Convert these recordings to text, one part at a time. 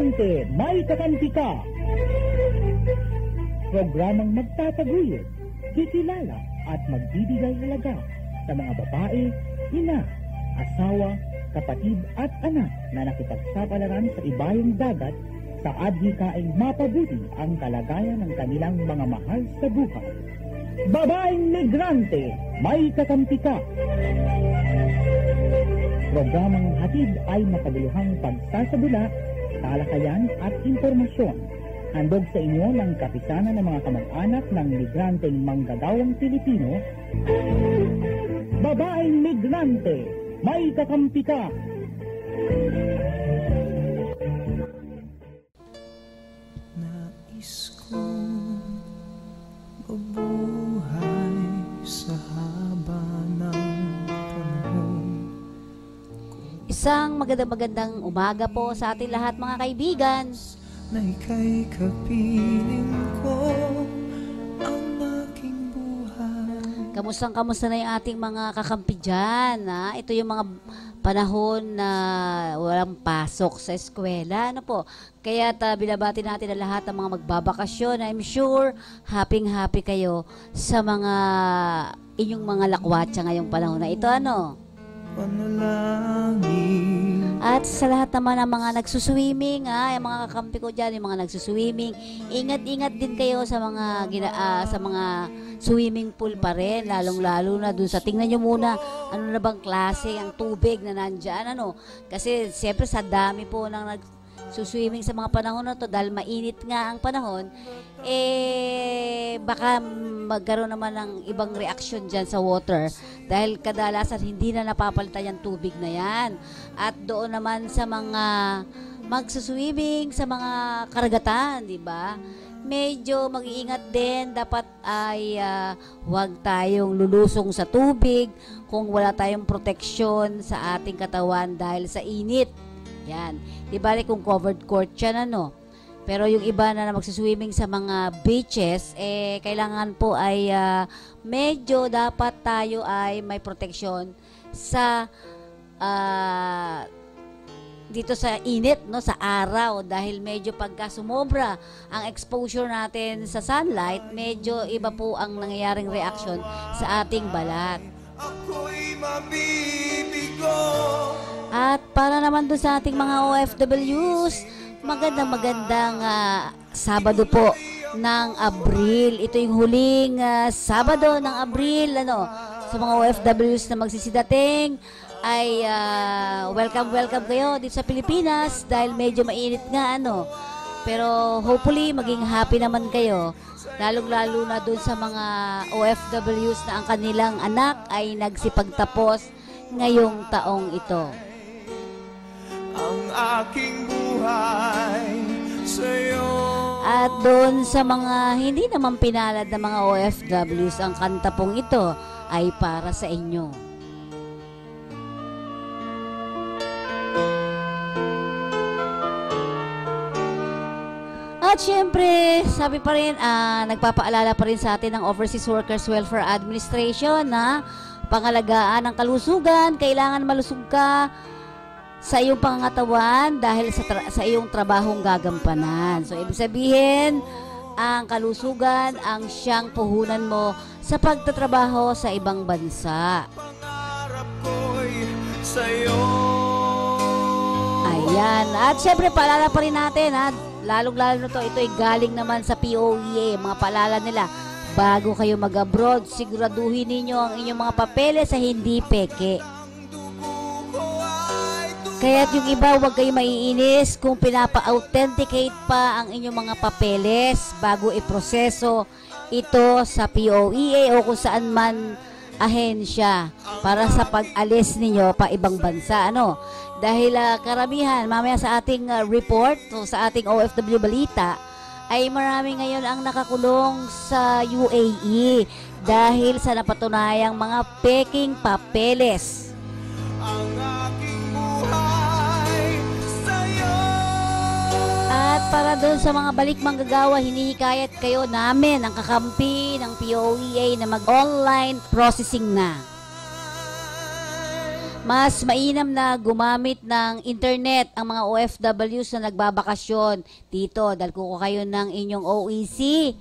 Migrante, may kakampi ka. Programang magtataguyod, kikilala at magbibigay halaga sa mga babae, ina, asawa, kapatid at anak na nakipagsapalaran sa ibayong dagat sa adhikaing mapabuti ang kalagayan ng kanilang mga mahal sa buhay. Babaeng Migrante, may kakampi ka. Programang hatid ay makabuluhang pagsasabula, talakayan at impormasyon. Handog sa inyo ng kapisanan ng mga kamag-anak ng migranteng manggagawang Pilipino. Babaeng Migrante, may kakampi ka. Nais kong mabuhay sa haba ng panahon. Isang magandang umaga po sa ating lahat mga kaibigan. Na ika'y kapiling ko ang aking buhay. Kamusta na yung ating mga kakampi dyan? Ha? Ito yung mga panahon na walang pasok sa eskwela. Ano po? Kaya binabati natin ang lahat ng mga magbabakasyon. I'm sure happy kayo sa mga inyong mga lakwatsa ngayong panahon na ito. Ano? Panalangin. At sa lahat naman ng mga nagsuswimming, yung mga kakampi ko dyan, yung mga nagsuswimming, ingat-ingat din kayo sa mga sa mga swimming pool pa rin, lalong-lalo na dun sa tingnan nyo muna ano na bang klase ang tubig na nandyan, ano? Kasi siyempre sa dami po ng nagsuswimming sa mga panahon na to, dahil mainit nga ang panahon, baka magkaroon naman ng ibang reaksyon dyan sa water dahil kadalasan hindi na napapalitan yung tubig na yan. At doon naman sa mga magsuswimming sa mga karagatan, di ba? Medyo mag-iingat din, dapat ay huwag tayong lulusong sa tubig kung wala tayong proteksyon sa ating katawan dahil sa init. Yan. Di ba kung covered court yan, ano? Pero yung iba na magsuswimming sa mga beaches, kailangan po ay medyo dapat tayo ay may proteksyon sa dito sa init, no, sa araw, dahil medyo pagka sumobra ang exposure natin sa sunlight, medyo iba po ang nangyayaring reaction sa ating balat. Ako'y mabibigo. At para naman doon sa ating mga OFWs, magandang Sabado po ng Abril. Ito yung huling Sabado ng Abril, ano, sa mga OFWs na magsisidating ay welcome kayo dito sa Pilipinas dahil medyo mainit nga, ano. Pero hopefully maging happy naman kayo, lalong-lalo na doon sa mga OFWs na ang kanilang anak ay nagsipagtapos ngayong taong ito. Ang aking buhay sa'yo. At doon sa mga hindi naman pinalad na mga OFWs, ang kanta pong ito ay para sa inyo. At syempre, sabi pa rin, nagpapaalala pa rin sa atin ng Overseas Workers Welfare Administration na pangalagaan ng kalusugan, kailangan malusog ka sa iyong pangangatawan dahil sa iyong trabahong gagampanan. So, ibig sabihin, ang kalusugan ang siyang puhunan mo sa pagtatrabaho sa ibang bansa. Pangarap ko'y sa'yo. Ayan. At syempre, paalala pa rin natin, lalong-lalo na ito'y galing naman sa POEA, mga paalala nila. Bago kayo mag-abroad, siguraduhin ninyo ang inyong mga papeles sa hindi peke. Kaya't yung iba, huwag kayo maiinis kung pinapa-authenticate pa ang inyong mga papeles bago iproseso ito sa POEA o kung saan man ahensya para sa pag-alis ninyo pa ibang bansa, ano? Dahil karamihan, mamaya sa ating report o sa ating OFW Balita, ay marami ngayon ang nakakulong sa UAE dahil sa napatunayang mga peking papeles. Ang aking buhay sa'yo. At para doon sa mga balik manggagawa, hinihikayat kayo namin ang kakampi ng POEA na mag-online processing na. Mas mainam na gumamit ng internet ang mga OFWs na nagbabakasyon dito dahil kuko kayo ng inyong OEC,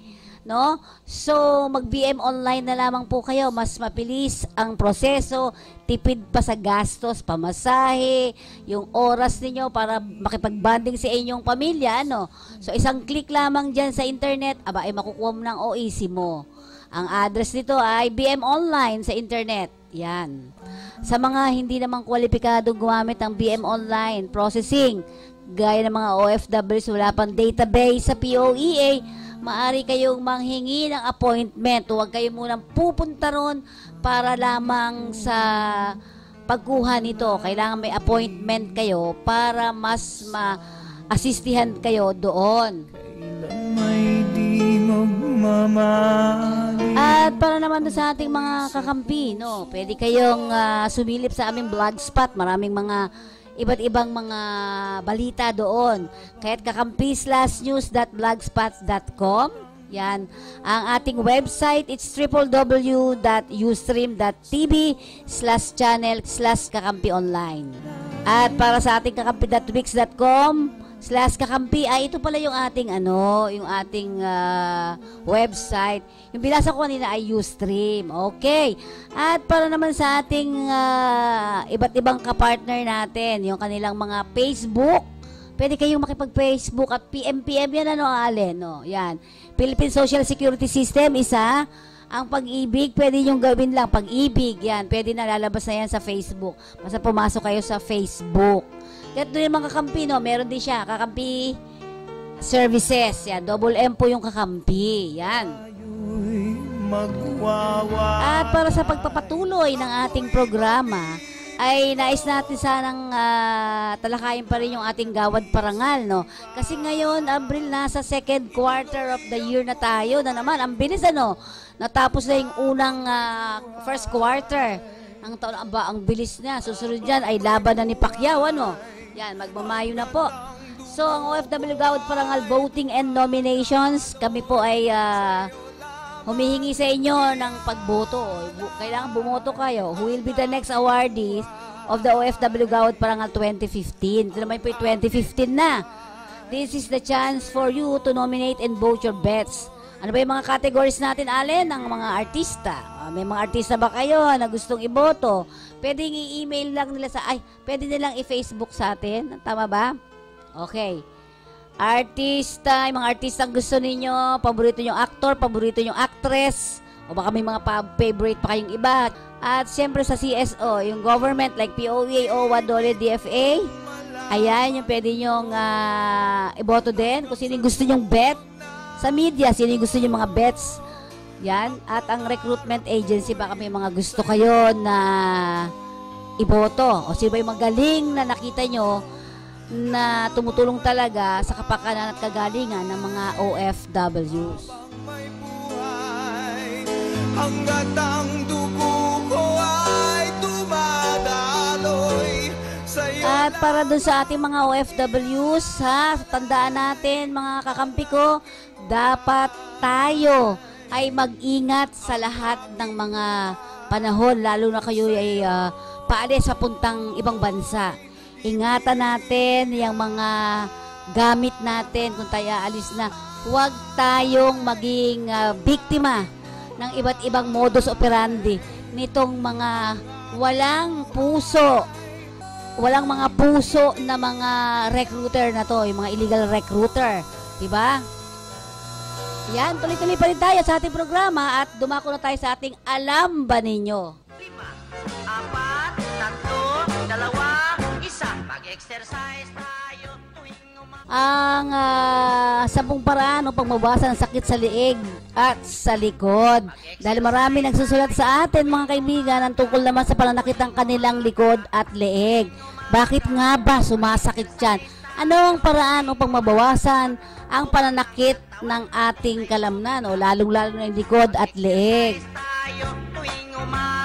no? So, mag-BM online na lamang po kayo. Mas mabilis ang proseso, tipid pa sa gastos, pamasahe, yung oras ninyo para makipag-bonding sa inyong pamilya, ano? So, isang click lamang dyan sa internet, aba, ay makukuha mo ng OEC mo. Ang address nito ay BM Online sa internet. Yan. Sa mga hindi naman kwalipikadong gumamit ng BM Online processing, gaya ng mga OFWs, wala pang database sa POEA, maaari kayong manghingi ng appointment. Huwag kayo munang pupunta ron para lamang sa pagkuha nito. Kailangan may appointment kayo para mas ma-assistihan kayo doon. Kailan may di magmamahal. At para naman doon sa ating mga kakampi, no, pwede kayong sumilip sa aming blogspot. Maraming mga iba't ibang mga balita doon. Kaya't kakampi/news.blogspot.com. Yan. Ang ating website, it's www.ustream.tv/channel/kakampi-online. At para sa ating kakampi.wix.com/kakampi, ay ito pala yung ating yung ating website. Yung binasa ko kanina ay Ustream. Okay. At para naman sa ating iba't ibang kapartner natin, yung kanilang mga Facebook, pwede kayong makipag-Facebook at PM yan, Allen, no? Yan. Philippine Social Security System, isa. Ang Pag-ibig, pwede nyo gawin lang. Pag-ibig, yan. Pwede na lalabas na yan sa Facebook. Basta pumasok kayo sa Facebook. Kaya doon yung mga kakampi, no? Meron din siya. Kakampi Services. Yan. Double M po yung kakampi. Yan. At para sa pagpapatuloy ng ating programa, ay nais natin sanang talakayin pa rin yung ating Gawad Parangal, no? Kasi ngayon, Abril, nasa second quarter of the year na tayo na naman. Ang bilis, ano? Natapos na yung unang first quarter ng taon. Aba, ang bilis na. Susunod dyan ay laban na ni Pacquiao, ano? Yan, magmamayo na po. So, ang OFW Gawad Parangal Voting and Nominations, kami po ay humihingi sa inyo ng pagboto. Kailangan bumoto kayo. Who will be the next awardees of the OFW Gawad Parangal 2015? Ito naman po yung 2015 na. This is the chance for you to nominate and vote your bets. Ano ba yung mga categories natin, Allen? Ang mga artista. May mga artista ba kayo na gustong iboto? Pwede i-email lang nila pwede nilang i-Facebook sa atin. Tama ba? Okay. Artista, yung mga artista ang gusto ninyo, paborito nyong actor, paborito nyong actress, o baka may mga favorite pa kayong iba. At siyempre sa CSO, yung government like POEA, OWA, DOLE, DFA, ayan yung pwede nyong iboto din. Kung sino yung gusto nyong bet. Sa media, sino yung gusto nyong mga bets. Yan. At ang recruitment agency, baka may mga gusto kayo na iboto. O sino ba yung magaling na nakita nyo na tumutulong talaga sa kapakanan at kagalingan ng mga OFWs. May buhay, hanggat ang dugo ko ay dumadaloy sa'yo. At para doon sa ating mga OFWs, tandaan natin mga kakampi ko, dapat tayo ay mag-ingat sa lahat ng mga panahon, lalo na kayo ay paalis papuntang ibang bansa. Ingatan natin yung mga gamit natin kung tayo aalis na. Huwag tayong maging biktima ng iba't ibang modus operandi nitong mga walang puso, walang mga puso na mga recruiter na to, yung mga illegal recruiter. Diba? Yan, tuloy-tuloy pa rin tayo sa ating programa at dumako na tayo sa ating Alam Ba Ninyo? 5, 4, 3, 2, 1, mag-exercise tayo tuwing Ang 10 paraan upang mabawasan ang sakit sa liig at sa likod. Dahil marami nagsusulat sa atin mga kaibigan ang tungkol naman sa pananakit ng kanilang likod at leeg. Bakit nga ba sumasakit yan? Ano ang paraan upang mabawasan ang pananakit ng ating kalamnan o lalong-lalo ng likod at leeg?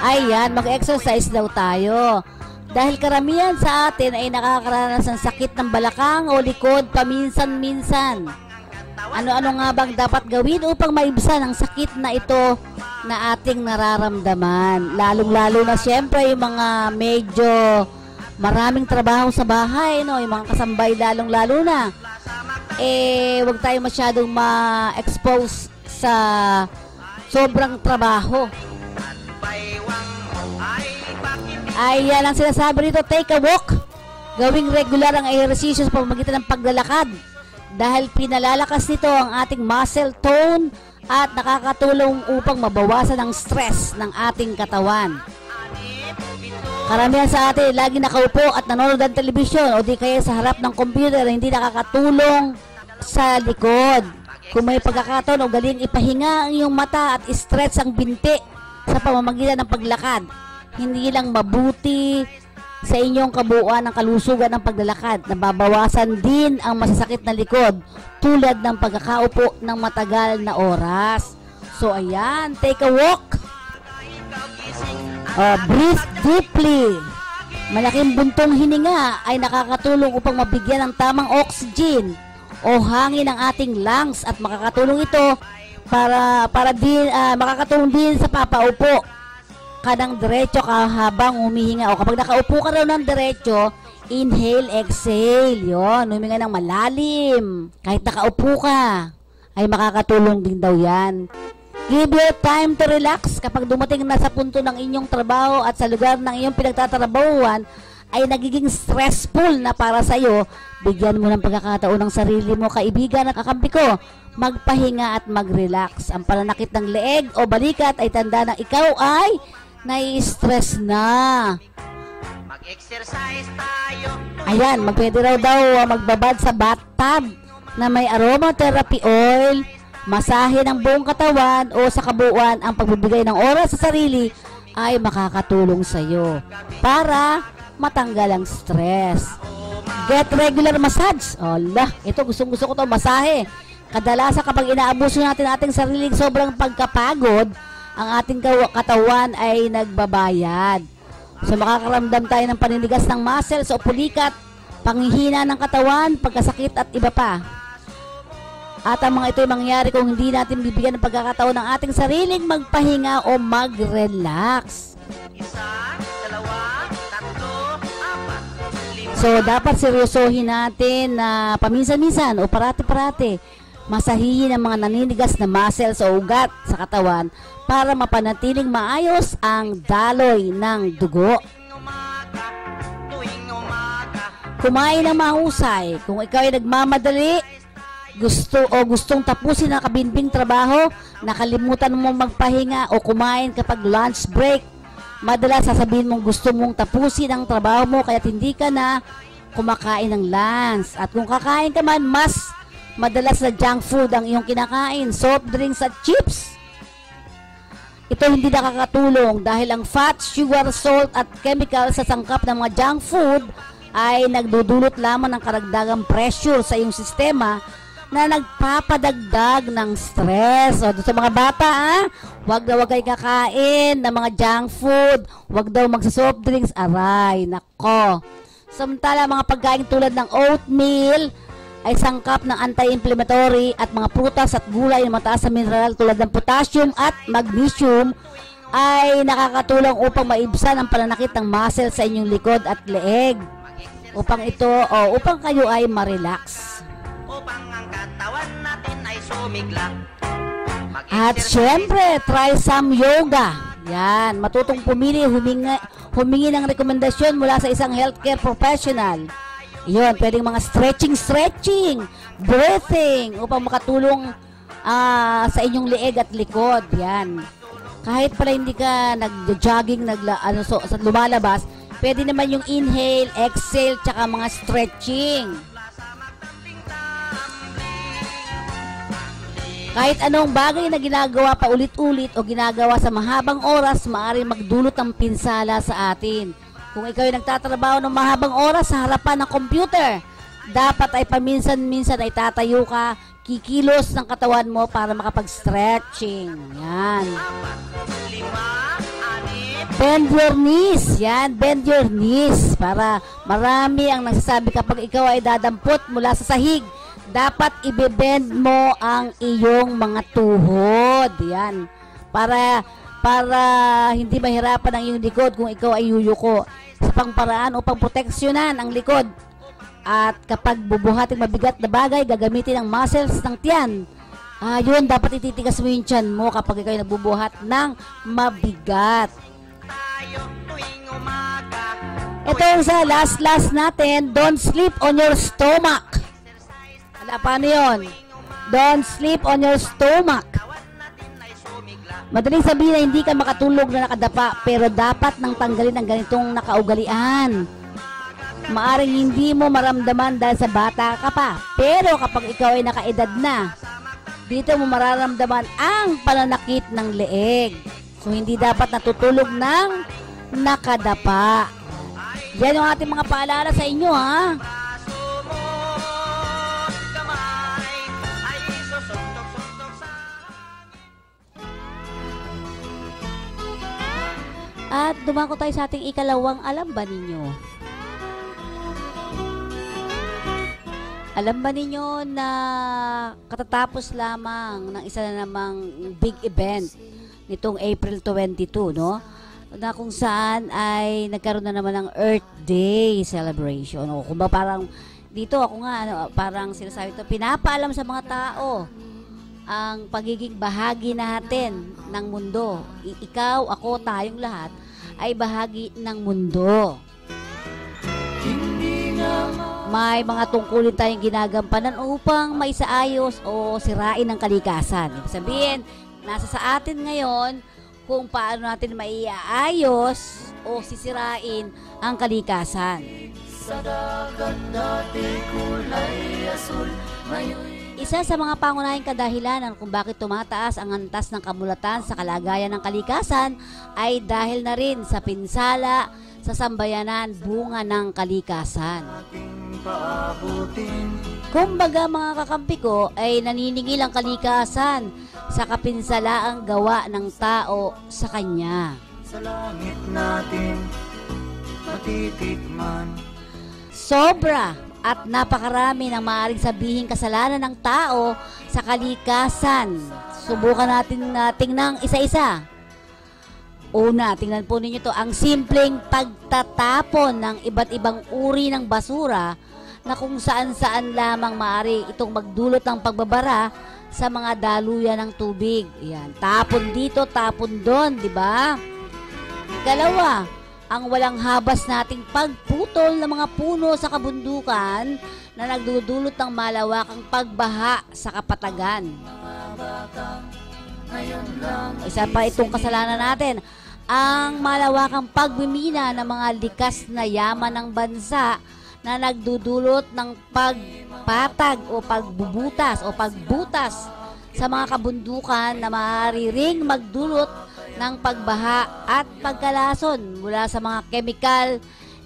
Ayan, mag-exercise daw tayo. Dahil karamihan sa atin ay nakakaranas ng sakit ng balakang o likod paminsan-minsan. Ano-ano nga bang dapat gawin upang maibsan ang sakit na ito na ating nararamdaman. Lalong-lalo na siyempre yung mga medyo maraming trabaho sa bahay, no? Yung mga kasambay lalong-lalo na. Huwag tayo masyadong ma-expose sa sobrang trabaho. Ay, yan ang sinasabi rito, take a walk. Gawing regular ang ehersisyo sa pamamagitan ng paglalakad. Dahil pinalalakas nito ang ating muscle tone at nakakatulong upang mabawasan ang stress ng ating katawan. Karamihan sa atin, lagi nakaupo at nanonood ng telebisyon o di kaya sa harap ng computer, hindi nakakatulong sa likod. Kung may pagkakataon o galing ipahinga ang iyong mata at stretch ang binti sa pamamagitan ng paglakad, hindi lang mabuti sa inyong kabuuan ng kalusugan ng paglalakad, nababawasan din ang masasakit na likod tulad ng pagkakaupo ng matagal na oras. So ayan, take a walk. Breathe deeply. Malaking buntong hininga ay nakakatulong upang mabigyan ng tamang oxygen o hangin ang ating lungs at makakatulong ito para din makakatulong din sa papaupo ka ng diretso ka habang humihinga, o kapag nakaupo ka raw ng diretso, inhale, exhale, yon, huminga ng malalim. Kahit nakaupo ka, ay makakatulong din daw yan. Give your time to relax. Kapag dumating na sa punto ng inyong trabaho at sa lugar ng iyong pinagtatrabahuan ay nagiging stressful na para sa iyo, bigyan mo ng pagkakataon ng sarili mo, kaibigan at kakampi ko, magpahinga at mag-relax. Ang pananakit ng leeg o balikat ay tanda ng ikaw ay nai-stress na. Mag-exercise tayo. Ayan, pwede raw daw magbabad sa bathtub na may aromatherapy oil, masahe ng buong katawan o sa kabuuan. Ang pagbibigay ng oras sa sarili ay makakatulong sa iyo para matanggal ang stress. Get regular massage. Allah, ito gustong-gusto ko to, masahe. Kadalasan kapag inaabuso natin ating sariling sobrang pagkapagod, ang ating katawan ay nagbabayad. So makakaramdam tayo ng paninigas ng muscles o pulikat, panghihina ng katawan, pagkasakit at iba pa. At ang mga ito ay mangyayari kung hindi natin bibigyan ng pagkakataon ng ating sariling magpahinga o mag-relax. Isa, dalawa, tatlo, apat, lima. So dapat seryosohin natin na paminsan-minsan o parati-parati masahihin ang mga naninigas na muscles o ugat sa katawan para mapanatiling maayos ang daloy ng dugo. Tuwing umaga, Kumain ng mahusay. Kung ikaw ay nagmamadali, gustong tapusin ang kabinbing trabaho, nakalimutan mo magpahinga o kumain kapag lunch break, madalas sasabihin mong gusto mong tapusin ang trabaho mo kaya hindi ka na kumakain ng lunch. At kung kakain ka man, mas madalas na junk food ang iyong kinakain, soft drinks at chips. Ito hindi nakakatulong dahil ang fat, sugar, salt at chemical sa sangkap ng mga junk food ay nagdudulot lamang ng karagdagang pressure sa iyong sistema na nagpapadagdag ng stress. O sa mga bata, wag kayo kakain ng mga junk food, wag daw magsa-soft drinks, aray, nako. Samantala, mga pagkain tulad ng oatmeal ay sangkap ng anti-inflammatory at mga prutas at gulay na mataas sa mineral tulad ng potassium at magnesium ay nakakatulong upang maibsan ang pananakit ng muscle sa inyong likod at leeg upang kayo ay ma-relax. upang ang katawan natin ay sumigla. At syempre, try some yoga. Yan, matutong pumili, humingi ng rekomendasyon mula sa isang healthcare professional. Yun, pwedeng mga stretching, breathing upang makatulong sa inyong leeg at likod. Yan. Kahit pala hindi ka nag-jogging, lumalabas, pwede naman yung inhale, exhale, tsaka mga stretching. Kahit anong bagay na ginagawa pa ulit-ulit o ginagawa sa mahabang oras, maaaring magdulot ng pinsala sa atin. Kung ikaw ay nagtatrabaho ng mahabang oras sa harapan ng computer, dapat ay paminsan-minsan ay tatayo ka, kikilos ng katawan mo para makapag-stretching. Yan. Bend your knees. Yan, bend your knees. Para marami ang nagsasabi kapag ikaw ay dadampot mula sa sahig, dapat i-bend mo ang iyong mga tuhod. Yan. para hindi mahirapan ang iyong likod kung ikaw ay yuyuko. Sa pangparaan o pangproteksyonan ang likod. At kapag bubuhating mabigat na bagay, gagamitin ang muscles ng tiyan. Yun, dapat ititigas mo yung tiyan mo kapag ikaw ay nagbubuhat ng mabigat. Tayo tuwing umaga. Ito yung sa last natin, don't sleep on your stomach. Paano yun? Don't sleep on your stomach. Katawan natin ay sumigla. Madaling sabihin na hindi ka makatulog na nakadapa, pero dapat nang tanggalin ang ganitong nakaugalian. Maaring hindi mo maramdaman dahil sa bata ka pa, pero kapag ikaw ay nakaedad na, dito mo mararamdaman ang pananakit ng leeg. So hindi dapat natutulog ng nakadapa. Yan yung ating mga paalala sa inyo, ha? Kaso mo, kamay ay susuntok-suntok sa... At dumako tayo sa ating ikalawang alam ba ninyo? Alam ba ninyo na katatapos lamang ng isa na namang big event nitong April 22, no? Na kung saan ay nagkaroon na naman ng Earth Day celebration. O kung ba parang dito ako nga parang sinasabi ito, pinapaalam sa mga tao ang pagiging bahagi natin ng mundo. Ikaw, ako, tayong lahat ay bahagi ng mundo. May mga tungkulin tayong ginagampanan upang maisaayos o sirain ang kalikasan. Ibig sabihin, nasa sa atin ngayon kung paano natin maiaayos o sisirain ang kalikasan. Sa dagat dati kulay asul, Isa sa mga pangunahing kadahilanan kung bakit tumataas ang antas ng kamulatan sa kalagayan ng kalikasan ay dahil na rin sa pinsala sa sambayanan bunga ng kalikasan. Kumbaga mga kakampi ko ay naniningil ang kalikasan sa kapinsalaang gawa ng tao sa kanya. sa langit natin matitikman. Sobra at napakarami ng maaaring sabihin kasalanan ng tao sa kalikasan. Subukan natin tingnan isa-isa. Una, tingnan po ninyo to, ang simpleng pagtatapon ng iba't ibang uri ng basura na kung saan-saan lamang maaari itong magdulot ng pagbabara sa mga daluyan ng tubig. Yan, tapon dito, tapon doon, di ba? Ikalawa, ang walang habas nating pagputol ng mga puno sa kabundukan na nagdudulot ng malawakang pagbaha sa kapatagan. Isa pa itong kasalanan natin, ang malawakang pagmimina ng mga likas na yaman ng bansa na nagdudulot ng pagpatag o pagbubutas o pagbutas sa mga kabundukan na maaari ring magdulot ng pagbaha at pagkalason mula sa mga kemikal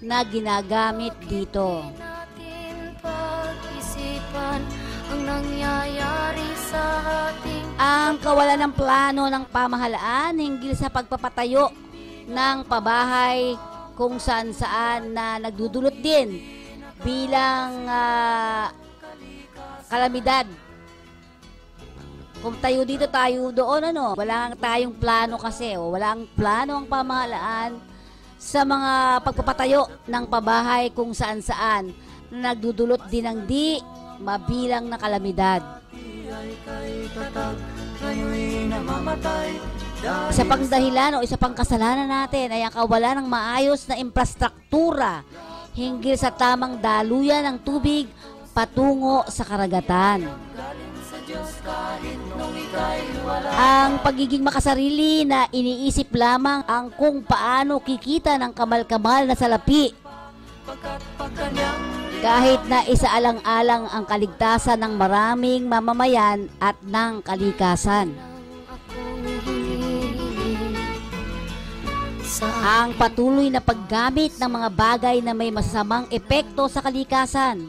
na ginagamit dito. Natin pag-isipan ang nangyayari sa ating Ang kawalan ng plano ng pamahalaan hinggil sa pagpapatayo ng pabahay kung saan-saan na nagdudulot din bilang kalamidad. Kung tayo dito, tayo doon, wala tayong plano kasi, walang plano ang pamahalaan sa mga pagpapatayo ng pabahay kung saan-saan na nagdudulot din ng di mabilang na kalamidad. Isa pang dahilan o isa pang kasalanan natin ay ang kawalan ng maayos na infrastruktura hinggil sa tamang daluyan ng tubig patungo sa karagatan. Ang pagiging makasarili na iniisip lamang ang kung paano kikita ng kamal-kamal na salapi. Kahit na isaalang-alang ang kaligtasan ng maraming mamamayan at ng kalikasan. Ang patuloy na paggamit ng mga bagay na may masasamang epekto sa kalikasan.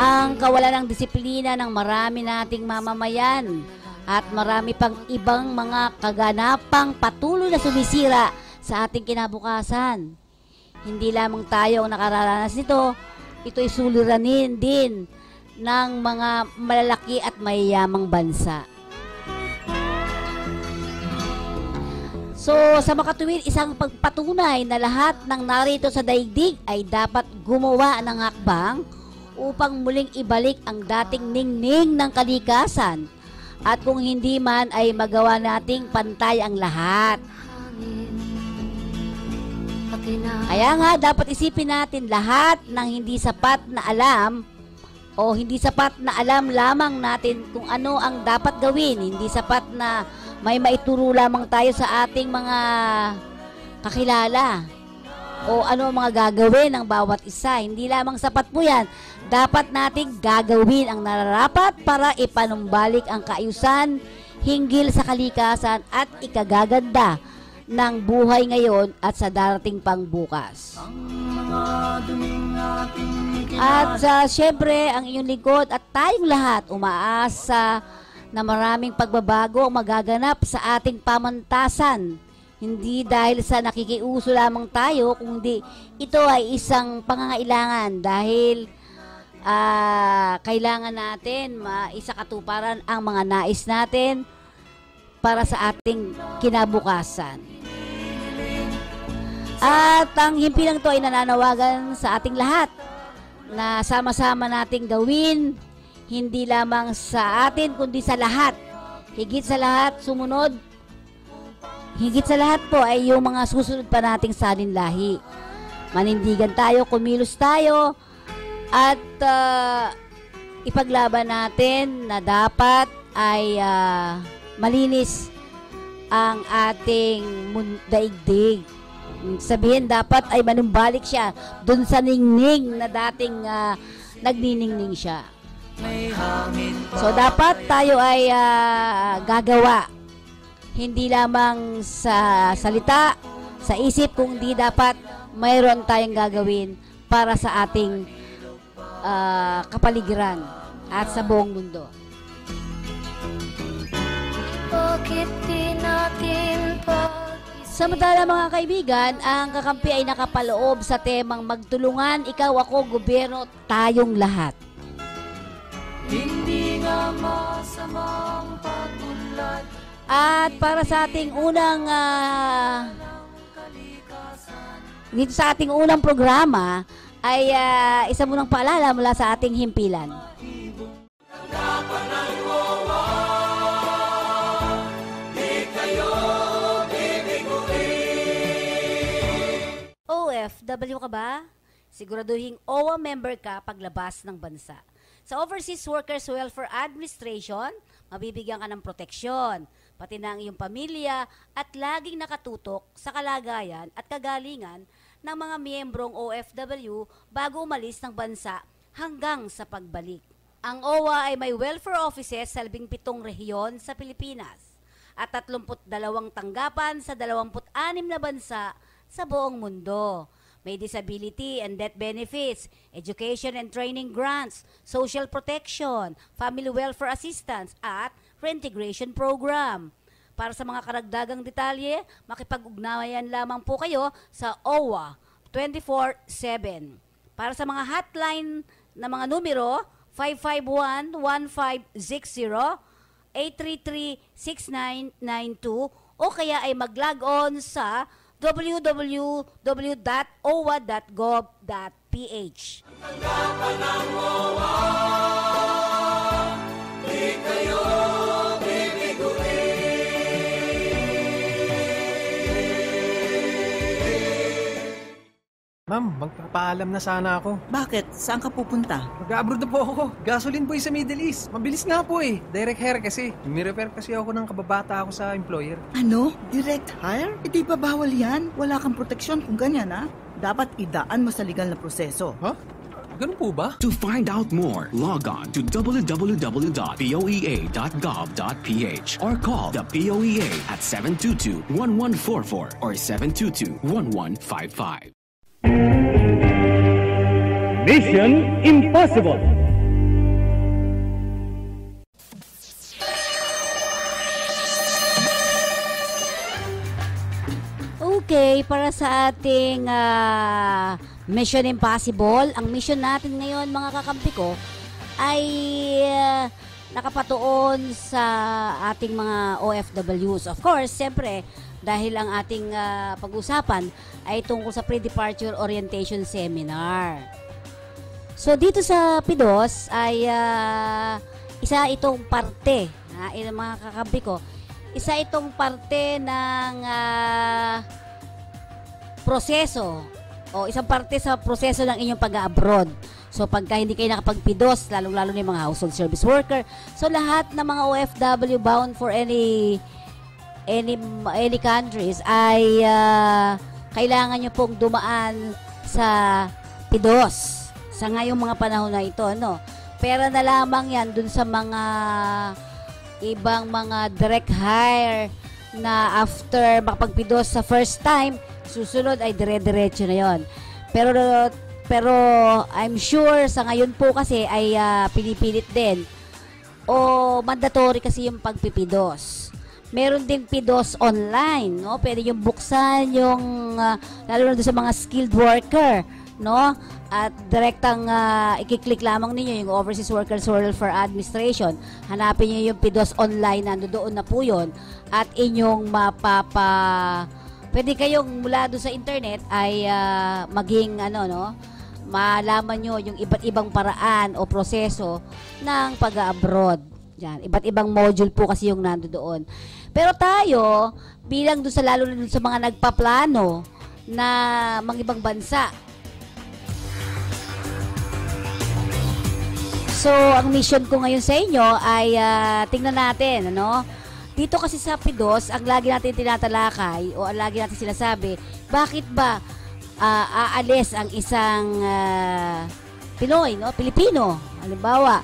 Ang kawalan ng disiplina ng marami nating mamamayan at marami pang ibang mga kaganapang patuloy na sumisira sa ating kinabukasan. Hindi lamang tayo ang nakararanas nito, ito'y suliranin din ng mga malalaki at mayayamang bansa. So, sa makatuwid, isang pagpatunay na lahat ng narito sa daigdig ay dapat gumawa ng hakbang upang muling ibalik ang dating ningning ng kalikasan. At kung hindi man ay magawa nating pantay ang lahat. Kaya nga, dapat isipin natin lahat ng hindi sapat na alam o hindi sapat na alam lamang natin kung ano ang dapat gawin. Hindi sapat na may maituro lamang tayo sa ating mga kakilala o ano ang mga gagawin ng bawat isa. Hindi lamang sapat po yan. Dapat nating gagawin ang nararapat para ipanumbalik ang kaayusan hinggil sa kalikasan at ikagaganda ng buhay ngayon at sa darating pang bukas. At syempre, ang inyong lingkod at tayong lahat umaasa na maraming pagbabago ang magaganap sa ating pamantasan. Hindi dahil sa nakikiuso lamang tayo, kundi ito ay isang pangangailangan dahil kailangan natin maisakatuparan ang mga nais natin para sa ating kinabukasan. At ang himpilang to ay nananawagan sa ating lahat na sama-sama nating gawin, hindi lamang sa atin kundi sa lahat. Higit sa lahat, sumunod. Higit sa lahat po ay yung mga susunod pa nating salinlahi. Manindigan tayo, kumilos tayo, at ipaglaban natin na dapat ay malinis ang ating daigdig. Sabihin, dapat ay manumbalik siya dun sa ningning na dating nagniningning siya. So dapat tayo ay gagawa, hindi lamang sa salita, sa isip, kundi dapat mayroon tayong gagawin para sa ating kapaligiran at sa buong mundo. Bakit di natin Samantala mga kaibigan, ang kakampi ay nakapaloob sa temang magtulungan, ikaw, ako, gobyerno, tayong lahat. Hindi nga masamang pagulad. At para sa ating unang dito sa ating unang programa ay isa munang paalala mula sa ating himpilan. OFW ka ba? Siguraduhin OWA member ka paglabas ng bansa. Sa Overseas Workers Welfare Administration, mabibigyan ka ng proteksyon, pati na ang iyong pamilya at laging nakatutok sa kalagayan at kagalingan ng mga miyembrong OFW bago umalis ng bansa hanggang sa pagbalik. Ang OWA ay may welfare offices sa 17 rehiyon sa Pilipinas at 32 tanggapan sa 26 na bansa sa buong mundo. May disability and death benefits, education and training grants, social protection, family welfare assistance, at reintegration program. Para sa mga karagdagang detalye, makipag-ugnayan lamang po kayo sa OWA 24/7. Para sa mga hotline na mga numero, 551-1560, 833-6992, o kaya ay mag-log on sa www.owa.gov.ph. Ma'am, magpapaalam na sana ako. Bakit? Saan ka pupunta? Mag-abroad na po ako. Gasoline boy sa Middle East. Mabilis nga po eh. Direct hire kasi. May-repair kasi ako ng kababata ako sa employer. Ano? Direct hire? Hindi ba bawal yan? Wala kang proteksyon kung ganyan, ha? Dapat idaan mo sa legal na proseso. Ha? Ganun po ba? To find out more, log on to www.poea.gov.ph or call the POEA at 722-1144 or 722-1155. Mission Impossible. Okay, para sa ating Mission Impossible, ang mission natin ngayon mga kakampi ko ay nakapatuon sa ating mga OFWs. Of course, siyempre, dahil ang ating pag-usapan ay tungkol sa pre-departure orientation seminar. So, dito sa PIDOS ay isa itong parte, mga kakampi ko, isa itong parte ng proseso o isang parte sa proseso ng inyong pag-abroad. So, pagka hindi kayo nakapag-PIDOS, lalong-lalo na yung mga household service worker, so lahat ng mga OFW bound for any countries ay kailangan nyo pong dumaan sa PIDOS sa ngayong mga panahon na ito, no? Pera na lamang yan dun sa mga ibang mga direct hire na after makapag-PIDOS sa first time, susunod ay dire-diretso na yon. Pero I'm sure sa ngayon po kasi ay pinipilit din o mandatory kasi yung pagpipidos. Meron ding PIDOS online, no? Pwede yung buksan yung lalo na doon sa mga skilled worker, no? At direktang i-click lamang ninyo yung Overseas Workers Welfare Administration. Hanapin niyo yung PIDOS online, nandoon na po yun. At inyong pwede kayong mula doon sa internet ay maging malaman nyo yung iba't ibang paraan o proseso ng pag-abroad. Yan, iba't ibang module po kasi yung nandoon. Pero tayo, bilang doon sa lalo na doon sa mga nagpaplano na mga ibang bansa. So, ang mission ko ngayon sa inyo ay tingnan natin, dito kasi sa PIDOS, ang lagi natin tinatalakay o ang lagi natin sinasabi, bakit ba aalis ang isang Pinoy, Pilipino? Halimbawa,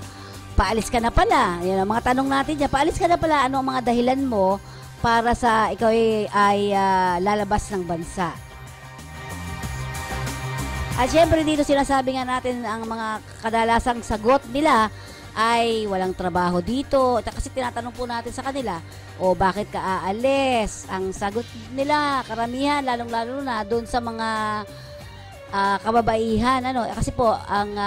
paalis ka na pala. Yan ang mga tanong natin dyan. Paalis ka na pala, ano ang mga dahilan mo para sa ikaw ay lalabas ng bansa? At syempre dito sinasabi nga natin ang mga kadalasang sagot nila ay walang trabaho dito. Kasi tinatanong po natin sa kanila, bakit ka aalis? Ang sagot nila, karamihan, lalong-lalo na doon sa mga kababaihan. Kasi po, ang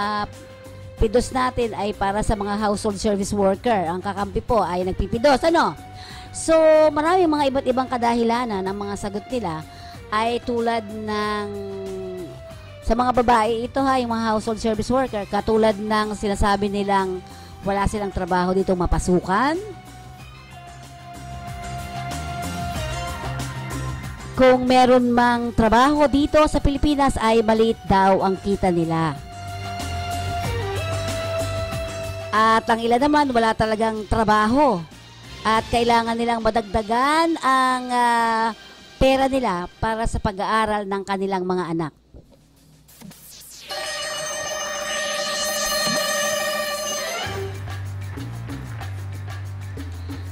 PIDOS natin ay para sa mga household service worker. Ang kakampi po ay nagpipidos. So, marami mga iba't ibang kadahilanan ng mga sagot nila ay tulad ng sa mga babae ito yung mga household service worker, katulad ng sinasabi nilang wala silang trabaho dito mapasukan. Kung meron mang trabaho dito sa Pilipinas ay maliit daw ang kita nila. At ang ilan naman wala talagang trabaho at kailangan nilang madagdagan ang pera nila para sa pag-aaral ng kanilang mga anak.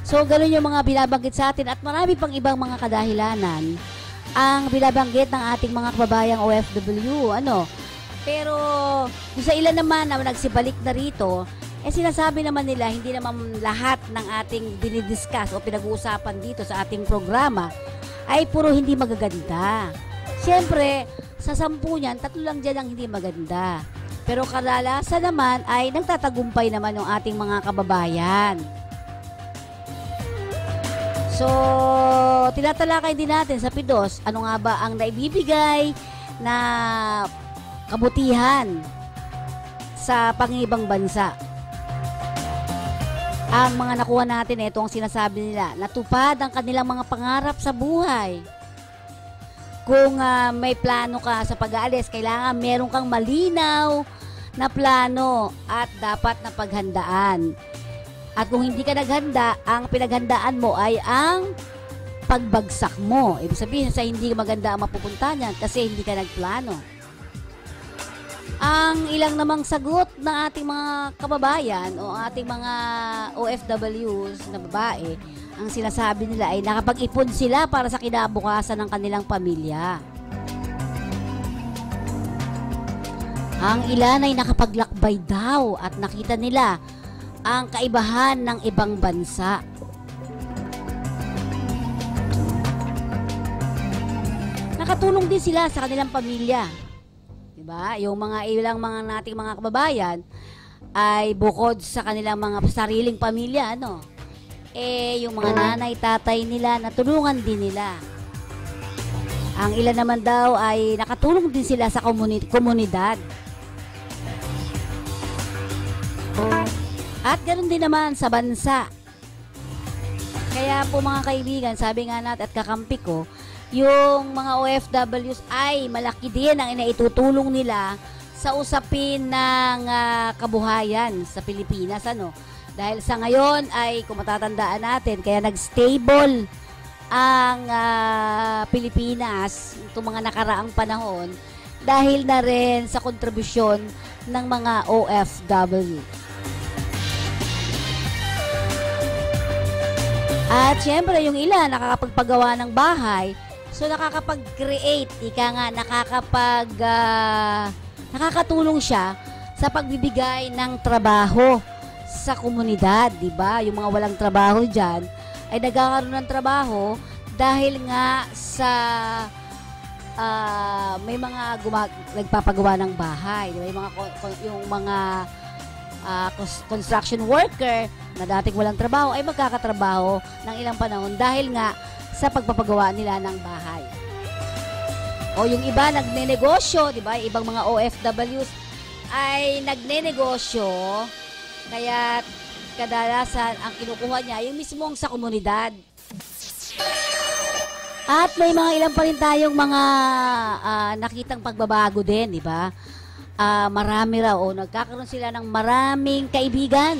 So, ganun yung mga binabanggit sa atin at marami pang ibang mga kadahilanan ang binabanggit ng ating mga kababayang OFW. Pero, yung sa ilan naman na nagsibalik na rito, sinasabi naman nila, hindi naman lahat ng ating dinidiscuss o pinag-uusapan dito sa ating programa ay puro hindi magaganda. Siyempre, sa 10 niyan, 3 lang dyan ang hindi maganda. Pero kadalasan naman ay nagtatagumpay naman yung ating mga kababayan. So, tinatalakay din natin sa PIDOS, ano nga ba ang naibibigay na kabutihan sa pangibang bansa. Ang mga nakuha natin, ito ang sinasabi nila, natupad ang kanilang mga pangarap sa buhay. Kung may plano ka sa pag-aalis, kailangan meron kang malinaw na plano at dapat na paghandaan. At kung hindi ka naghanda, ang pinaghandaan mo ay ang pagbagsak mo. Ibig sabihin sa hindi maganda ang mapupunta niyan kasi hindi ka nagplano. Ang ilang namang sagot ng ating mga kababayan o ating mga OFWs na babae, ang sinasabi nila ay nakapag-ipon sila para sa kinabukasan ng kanilang pamilya. Ang ilan ay nakapaglakbay daw at nakita nila ang kaibahan ng ibang bansa. Nakatulong din sila sa kanilang pamilya. Diba? Yung mga ilang mga nating mga kababayan ay bukod sa kanilang mga sariling pamilya, yung mga nanay, tatay nila, natulungan din nila. Ang ilan naman daw ay nakatulong din sila sa komunidad. At ganoon din naman sa bansa. Kaya po mga kaibigan, sabi nga natin at kakampi ko, yung mga OFWs ay malaki din ang inaitutulong nila sa usapin ng kabuhayan sa Pilipinas. Dahil sa ngayon ay kung matatandaan natin, kaya nag-stable ang Pilipinas itong mga nakaraang panahon dahil na rin sa kontribusyon ng mga OFW. At syempre yung ilan nakakapagpagawa ng bahay, so nakakapag-create, nakakatulong siya sa pagbibigay ng trabaho sa komunidad, di ba? Yung mga walang trabaho diyan ay nagkakaroon ng trabaho dahil nga sa may mga nagpapagawa ng bahay, di ba? Yung mga construction worker na dating walang trabaho ay magkakatrabaho ng ilang panahon dahil nga sa pagpapagawa nila ng bahay. O yung iba nagnenegosyo, di ba? Ibang mga OFWs ay nagnenegosyo, kaya kadalasan ang kinukuha niya yung mismong sa komunidad. At may mga ilan pa rin tayong mga nakitang pagbabago din, di ba? Marami raw o nagkakaroon sila ng maraming kaibigan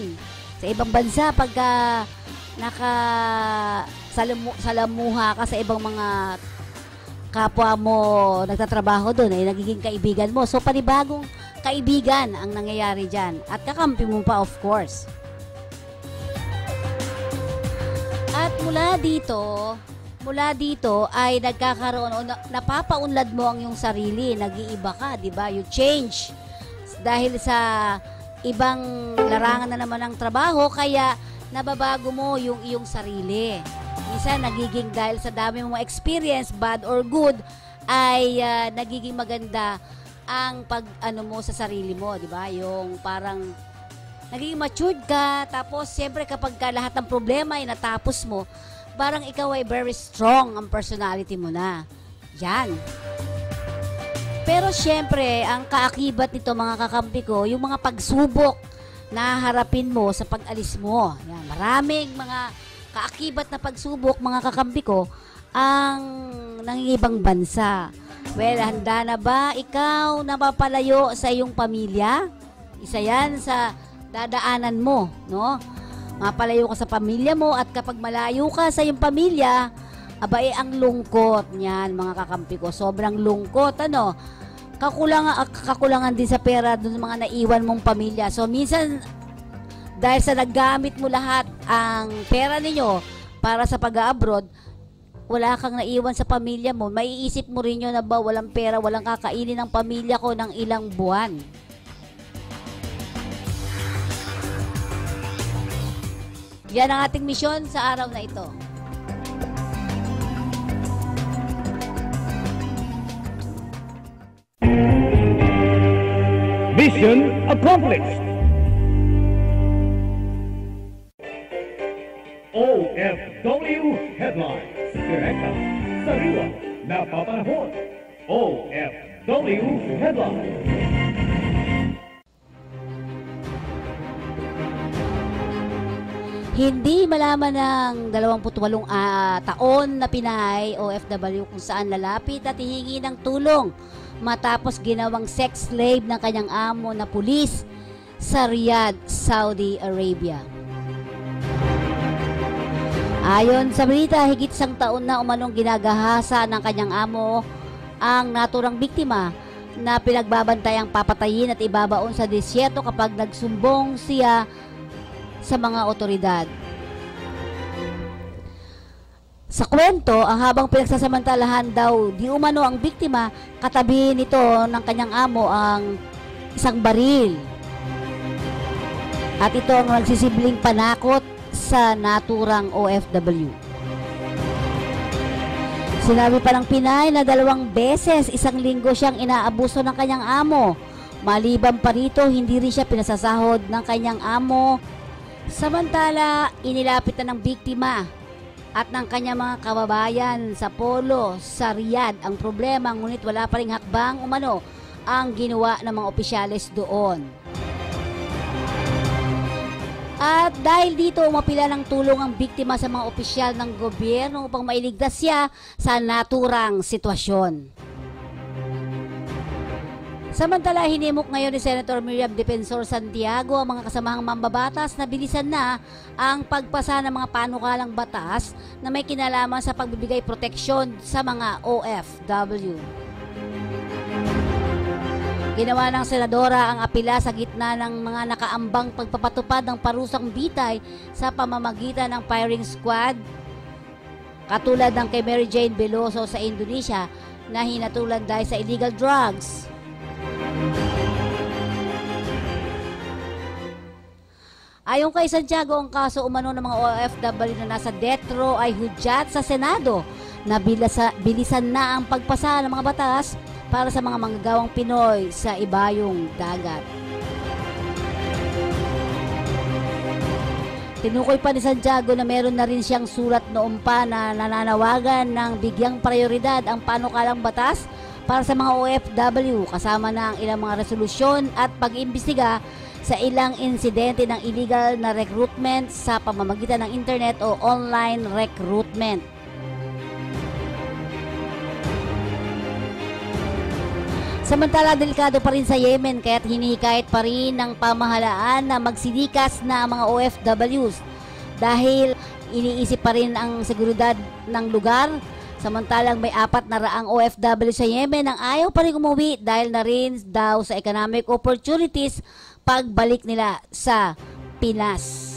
sa ibang bansa pagka salamuha ka sa ibang mga kapwa mo nagtatrabaho doon ay nagiging kaibigan mo. So panibagong kaibigan ang nangyayari dyan at kakampi mo pa, of course. At mula dito ay nagkakaroon o napapaunlad mo ang iyong sarili, nag-iiba ka, di ba? You change dahil sa ibang larangan na naman ng trabaho, kaya nababago mo yung iyong sarili. Minsan nagiging dahil sa dami mong experience, bad or good, ay nagiging maganda ang mo sa sarili mo, di ba? Yung parang nagiging matured ka, tapos siyempre kapag lahat ng problema ay natapos mo, parang ikaw ay very strong ang personality mo na. Yan. Pero syempre, ang kaakibat nito mga kakampi ko, yung mga pagsubok na harapin mo sa pag-alis mo. Yan. Maraming mga kaakibat na pagsubok mga kakampi ko ang nangingibang bansa. Well, handa na ba ikaw na mapalayo sa iyong pamilya? Isa yan sa dadaanan mo, no? Mapalayo ka sa pamilya mo at kapag malayo ka sa iyong pamilya, ang lungkot niyan mga kakampi ko. Sobrang lungkot, Kakulangan din sa pera doon mga naiwan mong pamilya. So minsan, dahil sa naggamit mo lahat ang pera ninyo para sa pag-abroad, wala kang naiwan sa pamilya mo, maiisip mo rin yun na ba walang pera, walang kakainin ng pamilya ko ng ilang buwan. Yan ang ating misyon sa araw na ito. Mission accomplished. OFW Headlines. Direkta, sariwa, napapanahon. OFW Headlines. Hindi malaman ng 28 taon na Pinay OFW kung saan lalapit at hihingi ng tulong matapos ginawang sex slave ng kanyang amo na pulis sa Riyadh, Saudi Arabia. Ayon sa balita, higit 1 taon na umanong ginagahasa ng kanyang amo ang naturang biktima na pinagbabantayang papatayin at ibabaon sa desierto kapag nagsumbong siya sa mga otoridad. Sa kwento, habang pinagsasamantalahan daw di umano ang biktima, katabi nito ng kanyang amo ang isang baril. At ito ang nagsisibling panakot sa naturang OFW. Sinabi pa ng Pinay na 2 beses isang linggo siyang inaabuso ng kanyang amo Maliban pa rito, hindi rin siya pinasasahod ng kanyang amo. Samantala, inilapit na ng biktima at ng kanyang mga kababayan sa Polo, sa Riyadh ang problema, ngunit wala pa ring hakbang umano ang ginawa ng mga opisyales doon. At dahil dito, umapila ng tulong ang biktima sa mga opisyal ng gobyerno upang mailigtas siya sa naturang sitwasyon. Samantala, hinimok ngayon ni Senator Miriam Defensor Santiago ang mga kasamahang mambabatas na bilisan na ang pagpasa ng mga panukalang batas na may kinalaman sa pagbibigay proteksyon sa mga OFW. Ginawa ng senadora ang apila sa gitna ng mga nakaambang pagpapatupad ng parusang bitay sa pamamagitan ng firing squad, katulad ng kay Mary Jane Veloso sa Indonesia na hinatulan dahil sa illegal drugs. Ayon kay Santiago, ang kaso umano ng mga OFW na nasa death row ay hudyat sa Senado na bilisan na ang pagpasa ng mga batas para sa mga manggagawang Pinoy sa ibayong dagat. Tinukoy pa ni Santiago na meron na rin siyang sulat noon pa na nananawagan ng bigyang prioridad ang panukalang batas para sa mga OFW, kasama na ang ilang mga resolusyon at pag-imbestiga sa ilang insidente ng illegal na recruitment sa pamamagitan ng internet o online recruitment. Samantala, delikado pa rin sa Yemen kaya't hinihikayat pa rin ng pamahalaan na magsilikas na ang mga OFWs dahil iniisip pa rin ang seguridad ng lugar. Samantalang may 400 OFW sa Yemen ang ayaw pa rin umuwi dahil na rin daw sa economic opportunities pagbalik nila sa Pinas.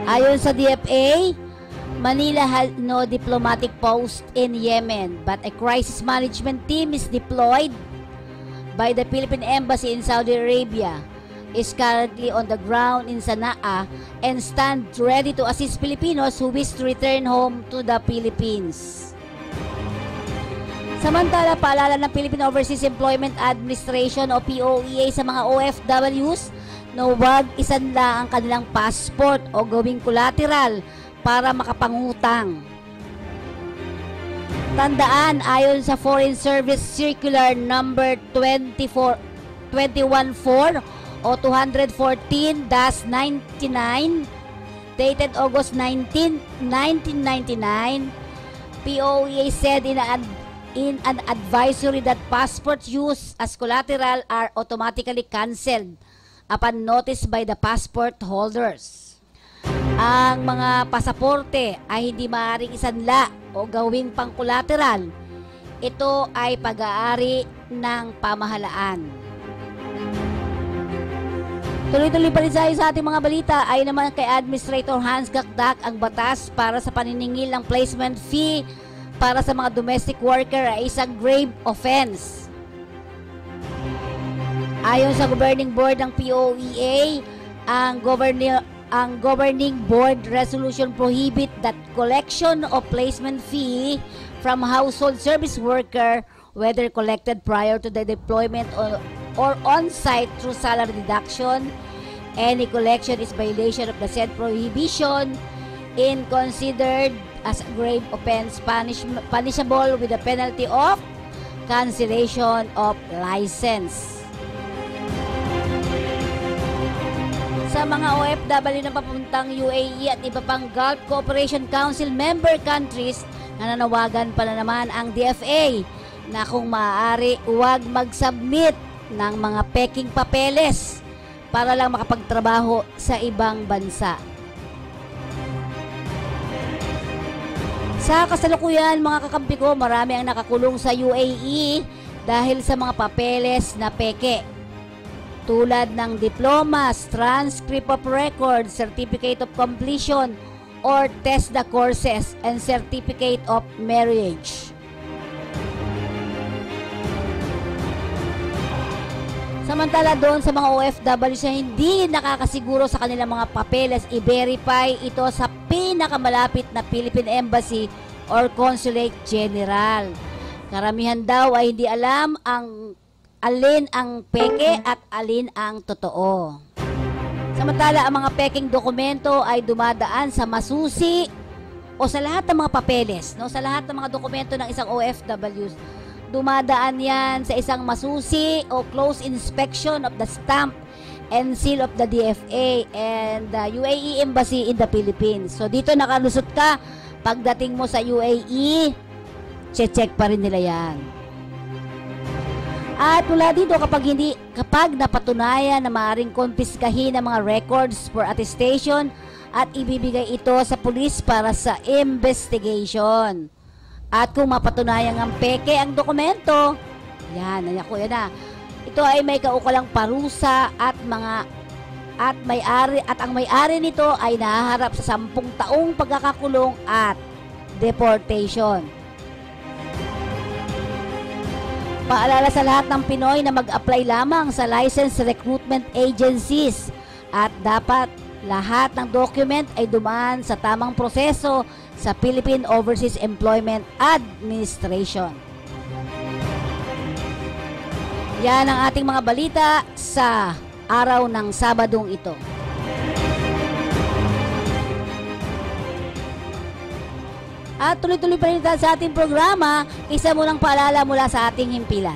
Ayon sa DFA, Manila has no diplomatic post in Yemen, but a crisis management team is deployed by the Philippine Embassy in Saudi Arabia, is currently on the ground in Sana'a and stand ready to assist Filipinos who wish to return home to the Philippines. Samantala, paalala ng Philippine Overseas Employment Administration o POEA sa mga OFWs na huwag isanla ang kanilang passport o gawing collateral para makapangutang. Tandaan, ayon sa Foreign Service Circular number 214 o 214-99 dated August 19, 1999, POEA said in an advisory that passports used as collateral are automatically cancelled upon notice by the passport holders. Ang mga pasaporte ay hindi maaaring isanla o gawing pang-collateral. Ito ay pag-aari ng pamahalaan. Tuloy-tuloy pa rin sa ating mga balita ay naman kay Administrator Hans Gakdak ang batas para sa paniningil ng placement fee para sa mga domestic worker ay isang grave offense. Ayon sa governing board ng POEA, ang governing board resolution prohibit that collection of placement fee from household service worker, whether collected prior to the deployment or on-site through salary deduction. Any collection is violation of the said prohibition in considered as a grave offense punishable with a penalty of cancellation of license. Sa mga OFW na papuntang UAE at iba pang Gulf Cooperation Council member countries, nananawagan pa na naman ang DFA na kung maaari huwag mag-submit ng mga peking papeles para lang makapagtrabaho sa ibang bansa. Sa kasalukuyan, mga kakampi ko, marami ang nakakulong sa UAE dahil sa mga papeles na peke. Tulad ng diplomas, transcript of record, certificate of completion, or TESDA courses, and certificate of marriage. Samantala doon sa mga OFW na hindi nakakasiguro sa kanilang mga papeles, i-verify ito sa pinakamalapit na Philippine Embassy or Consulate General. Karamihan daw ay hindi alam ang alin ang peke at alin ang totoo. Samantala, ang mga peking dokumento ay dumadaan sa masusi o sa lahat ng mga papeles, no? Sa lahat ng mga dokumento ng isang OFW, dumadaan yan sa isang masusi o close inspection of the stamp and seal of the DFA and the UAE Embassy in the Philippines. So dito nakalusot ka, pagdating mo sa UAE, check pa rin nila yan. At mula dito, kapag napatunayan na maaaring konpiskahin ang mga records for attestation at ibibigay ito sa pulis para sa investigation. At kung mapatunayan ang peke ang dokumento, yan na. Ito ay may kaukulang parusa at ang may-ari nito ay nahaharap sa 10 taong pagkakakulong at deportation. Paalala sa lahat ng Pinoy na mag-apply lamang sa licensed recruitment agencies at dapat lahat ng document ay dumaan sa tamang proseso sa Philippine Overseas Employment Administration. Yan ang ating mga balita sa araw ng Sabadong ito. At tuloy-tuloy pa rin sa ating programa, isa mo lang paalala mula sa ating himpilan.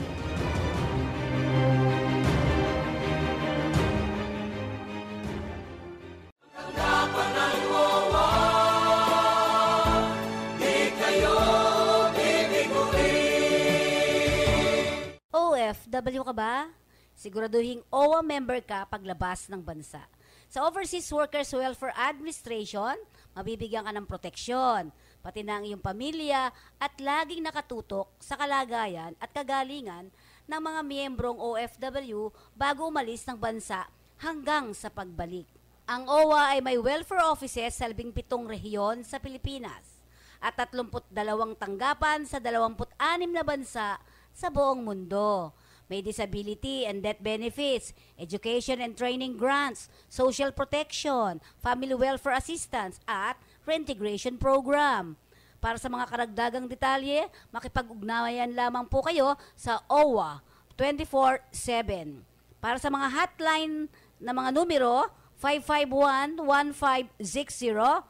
OFW ka ba? Siguraduhin OWA member ka paglabas ng bansa. Sa Overseas Workers Welfare Administration, mabibigyan ka ng proteksyon, pati na ang iyong pamilya at laging nakatutok sa kalagayan at kagalingan ng mga miyembrong OFW bago umalis ng bansa hanggang sa pagbalik. Ang OWA ay may welfare offices sa 17 rehiyon sa Pilipinas at 32 tanggapan sa 26 na bansa sa buong mundo. May disability and death benefits, education and training grants, social protection, family welfare assistance at reintegration program. Para sa mga karagdagang detalye, makipag-ugnayan lamang po kayo sa OWA 24/7. Para sa mga hotline na mga numero, 551-1560,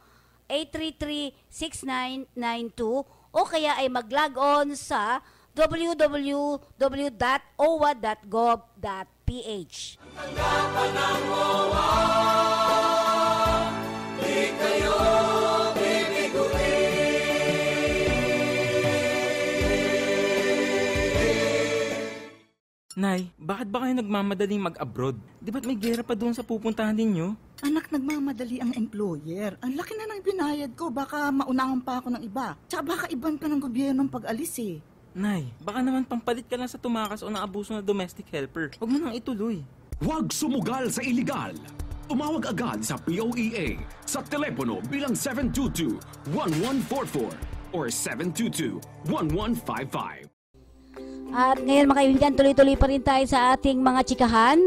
833-6992 o kaya ay mag-log on sa www.owa.gov.ph. Tanggapan ng OWA, di kayo Nay, bakit ba kayo nagmamadaling mag-abroad? Di ba't may gera pa doon sa pupuntahan ninyo? Anak, nagmamadali ang employer. Ang laki na ng binayad ko, baka maunahan pa ako ng iba. Tsaka baka iban pa ng gobyerno ng pag-alis eh. Nay, baka naman pampalit ka lang sa tumakas o naabuso na domestic helper. Huwag mo nang ituloy. Huwag sumugal sa iligal. Tumawag agad sa POEA sa telepono bilang 722-1144 or 722-1155. At ngayon mga kaibigan, tuloy-tuloy pa rin tayo sa ating mga chikahan.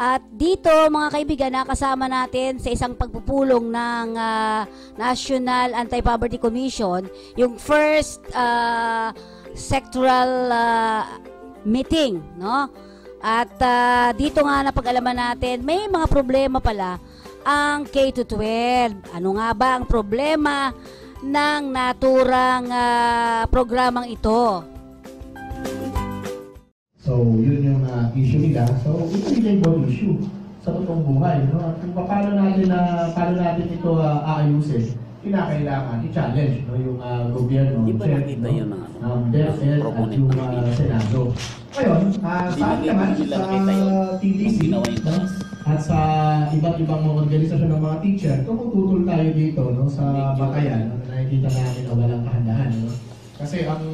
At dito mga kaibigan, nakasama natin sa isang pagpupulong ng National Anti-Poverty Commission, yung first sectoral meeting, no? At dito nga napag-alaman natin, may mga problema pala ang K-12. Ano nga ba ang problema ng naturang programang ito? So, yun yung issue nila. So, ito yung ibang issue sa totoong buhay. No? At kung paano natin ito aayusin, kinakailangan i-challenge no? Yung gobyerno, DepEd, at yung Senado. Ngayon, sa akin naman, sa TTC, no? At sa iba't ibang mga organisasyon ng mga teacher, tumututol tayo dito no? Sa batayan, nakikita namin na walang kahandaan. No? Kasi ang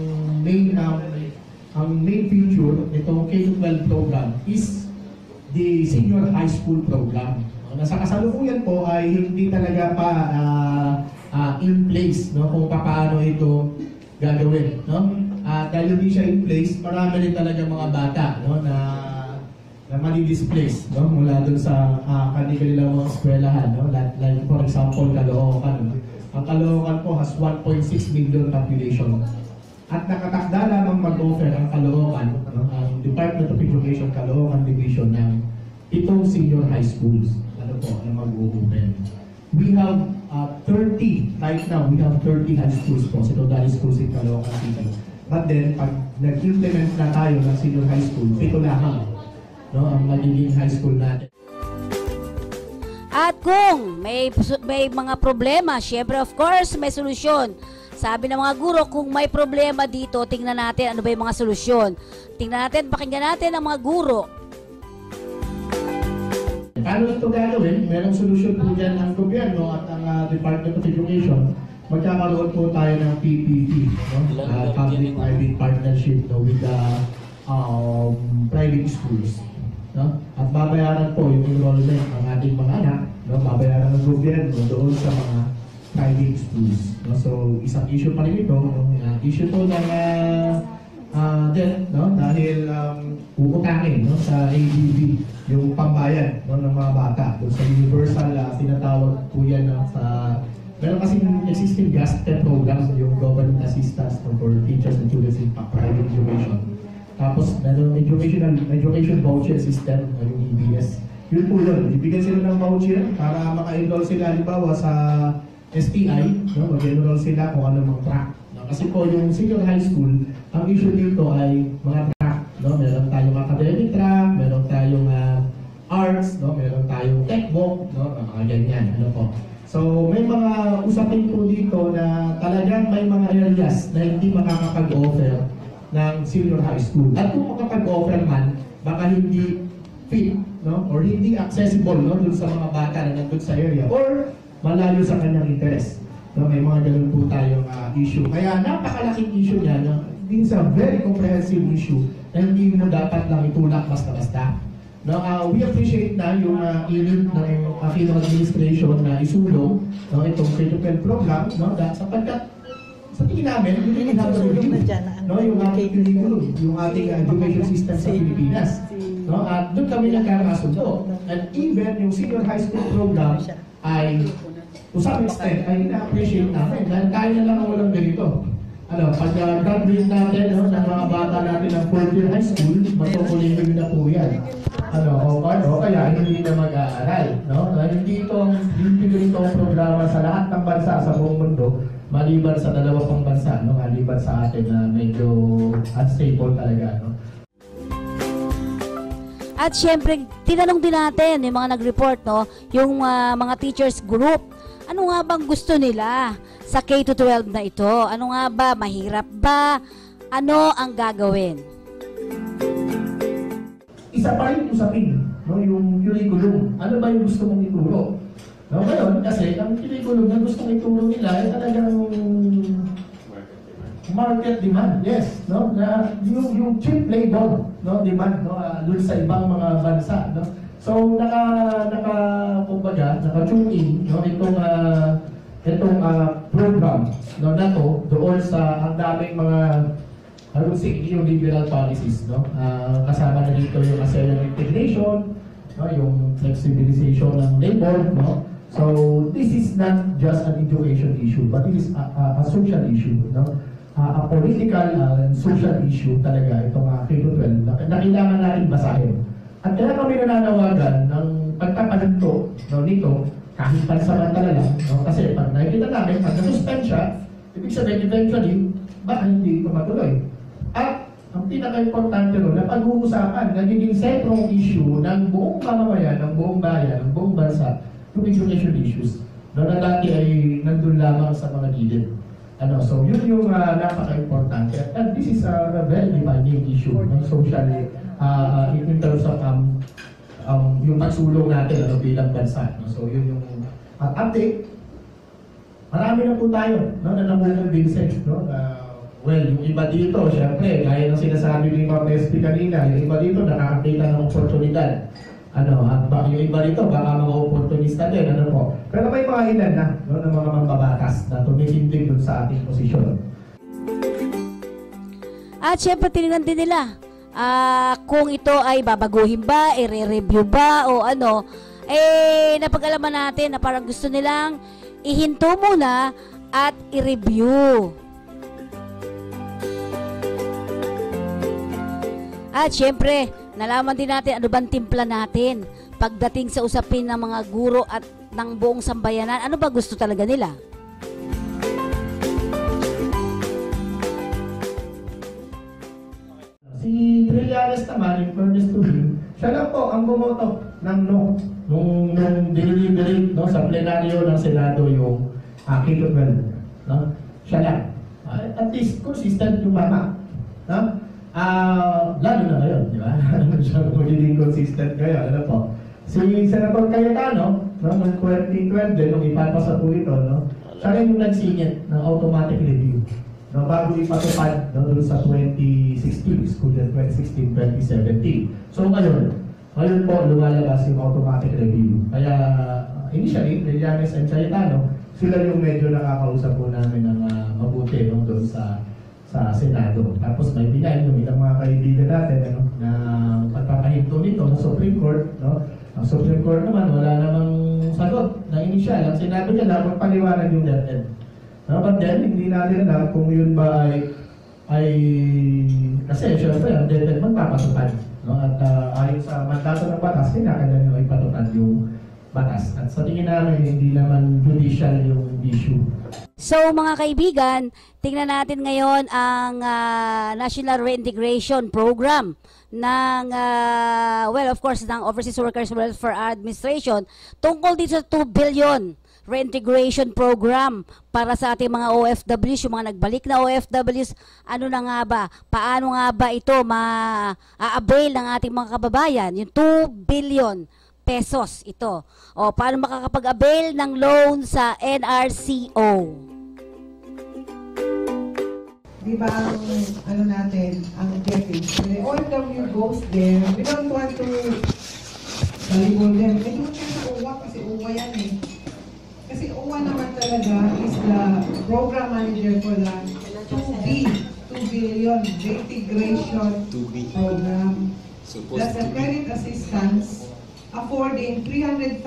main feature nitong K-12 program is the senior high school program. Nasa kasalukuyan po ay hindi talaga pa in place no, kung paano ito gagawin. No? Dahil hindi siya in place, marami rin talaga mga bata no, na mali-displace no, mula dun sa kanilang mga eskwelahan. No? Like for example, Caloocan. No? Ang Caloocan po has 1.6 million population. at nakatakda lamang mag-offer ang Caloocan, ang Department of Education Caloocan Division ng 7 senior high schools na mag-open. We have 30, right now, we have 30 high schools po, secondary schools in Caloocan City. But then, pag nag-implement na tayo ng senior high school, 7 lamang ang magiging high school natin. At kung may mga problema, syempre of course may solusyon. Sabi ng mga guro, kung may problema dito, tingnan natin ano ba yung mga solusyon. Tingnan natin, pakinggan natin ang mga guro. Paano ito gagawin? Merong solusyon po dyan ng gobyerno at ang Department of Education. Magkakaroon po tayo ng PPP, Public-Private Partnership with private schools. At babayaran po yung enrollment ng ating mga anak, babayaran ng gobyerno doon sa mga private schools. So, isang issue pa rin ito, issue to ng dahil uutangin sa ADB, yung pambayad ng mga bata. Doon sa universal, tinatawag po yan sa meron kasing existing GASTEP program, yung government assistance for teachers and students in private education. Tapos, meron education voucher system, yung EBS. Yun po yun, ibigyan sila ng voucher para maka-enroll sila, halimbawa sa STI, mag-enroll sila kung ano mga track. Kasi po yung senior high school, ang issue dito ay mga track. Meron tayong academic track, meron tayong arts, meron tayong techbook, mga ganyan. So, may mga usapin po dito na talagang may mga areas na hindi makakapag-offer ng senior high school. At kung makapag-offer man, baka hindi fit, or hindi accessible dun sa mga bata na nandun sa area, or malayo sa kanyang interest. May mga ganun po tayong issue. Kaya napakalaking issue niya, it's a very comprehensive issue na hindi mo dapat lang itulak basta-basta. We appreciate na yung init ng Aquino administration na isulong itong K-12 program, sapagkat sa tingin namin, yung ating curriculum, yung ating education system sa Pilipinas. At doon kami nagkakasundo. And even yung senior high school program ay, to some extent, ay na-appreciate namin. Dahil kaya na lang ang walang ganito. Pag graduate natin ng mga bata natin ng 4th year high school, matukulitin na po yan. Kaya hindi na mag-aaral. Hindi itong programa sa lahat ng bansa sa buong mundo, maliban sa 2 pang bansa, maliban sa atin na medyo unstable talaga. At syempre, tinanong din natin yung mga nag-report, yung mga teachers group. Ano nga bang gusto nila sa K-12 na ito? Ano nga ba? Mahirap ba? Ano ang gagawin? Isa pa rin usapin, yung curriculum. Ano ba yung gusto mong ituro? Ngayon, kasi ang curriculum na gusto mong ituro nila ay talagang market demand. Yes, yung cheap labor, demand, doon sa ibang mga bansa. So, naka-tune in, itong program na to doon sa ang daming mga neoliberal policies, kasama na dito yung ASEAN integration, yung flexibilization ng labor, So, this is not just an education issue, but it is a social issue, a political and social issue talaga itong K-12 na kailangan natin basahin. At kaya kami nananawagan ng pagpapahinto nito kahit pansamantala lang, kasi pag nakikita namin, pag nasuspend siya, ibig sabihin eventually, baka hindi ito matuloy. At ang pinaka-importante ron na pag-uusapan, nagiging sentrong issue ng buong mamamayan, ng buong bayan, ng buong bansa, yung education issues, na dati ay nandun lamang sa mga gilid. So yun yung napaka-importante. And this is a very demanding issue ng social in terms of yung pagsulong natin bilang bansa. So yun yung update. Marami na po tayo na nakukumbinsin. Well, yung iba dito, syempre, gaya ng sinasabi ni Ma'am Nespi kanina, yung iba dito nakakakita ng oportunidad. Yung iba dito, baka mga oportunista din, Pero may mga ilan na, ng mga mambabatas na tumitindig dun sa ating posisyon. At syempre, tinignan din nila kung ito ay babaguhin ba, i-review ba, o ano. Napag-alaman natin na parang gusto nilang ihinto muna at i-review. At syempre, nalaman din natin ano bang timpla natin pagdating sa usapin ng mga guro at ng buong sambayanan. Ano ba gusto talaga nila? Si Trillanes naman, in fairness to him, siya lang po ang bumoto ng no nung diniliberate no, sa plenaryo ng Senado yung K-12. No? Siya lang. At least consistent yung mama. No? Lalo na ngayon, di ba? Siya magiging consistent ngayon. Ano po? Si Senator Cayetano, no, noong 2020, nung ipapasa po ito, no, siya rin yung nagsingit ng automatic review. No, bago ipatupad no, doon sa 2016, school year 2016-2017. So ngayon po lumalabas yung automatic review. Kaya initially, Trillanes and Cayetano, sila yung medyo nakakausap po namin ng mabuti no, doon sa Senado. Tapos may binay yung ilang mga kaibigan natin ano, na pagpapahinto nito ng Supreme Court. No? Ang Supreme Court naman, wala namang sagot na inisyal. Ang Senado niya na magpaliwanag yung DepEd. But then, hindi natin alam kung yun ba ay kasi syempre, ang DepEd magpapatupad. No? At ayon sa mandato ng batas, kinakailan nyo ipatupad yung batas. At sa tingin namin, hindi naman judicial yung issue. So mga kaibigan, tingnan natin ngayon ang National Reintegration Program ng, well of course, ng Overseas Workers Welfare Administration tungkol dito sa 2 billion reintegration program para sa ating mga OFWs, yung mga nagbalik na OFWs. Ano na nga ba? Paano nga ba ito ma-avail ng ating mga kababayan? Yung 2 billion pesos ito. O paano makakapag-avail ng loan sa NRCO? Di ba ang natin, ang objective? The OFW goes there, we don't want to volleyball them. May doon siya sa UWA kasi UWA yan eh. Kasi UWA naman talaga is the program manager for the 2 billion reintegration program. That's a credit assistance affording 300,000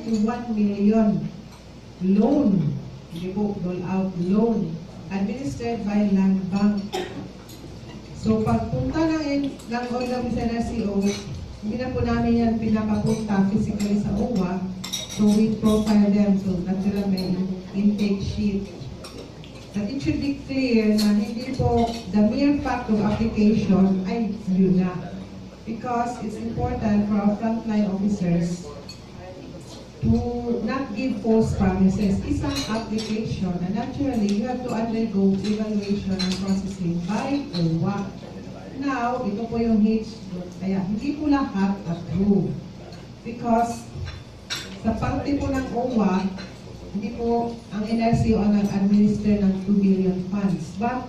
to 1 million loan. Hindi po, dole out loan administered by Land Bank. So pagpunta ng OFW sa NRCO, hindi na po namin yan pinapapunta physically sa UWA. So we profile them. So natural may intake sheet. But it should be clear na hindi po the mere fact of application ay yun na. Because it's important for our frontline officers to not give false promises. Isang application, and naturally, you have to undergo evaluation and processing by OWA. Now, ito po yung H, kaya hindi po lahat approved. Because sa parte po ng OWA, hindi po ang NRCO ang nag-administer ng 2 billion funds. But,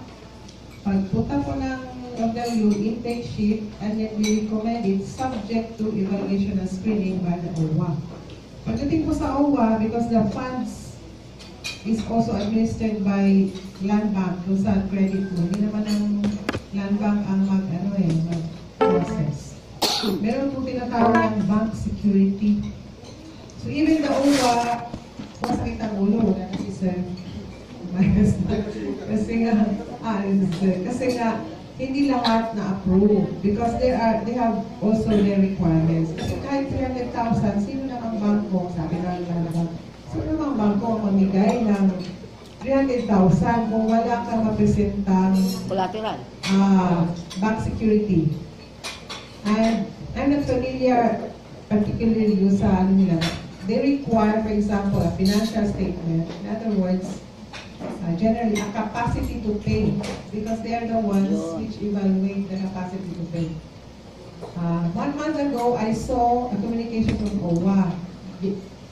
pagpunta po ng OFW intake sheet, and then we recommend it subject to evaluation and screening by the OWA. Pagdating po sa OWA, because the funds is also administered by Land Bank, kung saan credit po. Hindi naman ang Land Bank ang mag-process. Meron po tinatawag ng bank security. So even the OWA, masakit ang ulo na si Sir. Kasi nga, hindi lahat na approve because they have also their requirements. Kasi kahit 300,000, sino namang bangko, sabi na lang, sino namang bangko ang mamigay ng 300,000 kung wala kang mapresentang collateral, bank security. And I'm not familiar particularly sa ano nila. They require, for example, a financial statement. In other words, generally a capacity to pay because they are the ones which evaluate the capacity to pay. 1 month ago, I saw a communication from OWA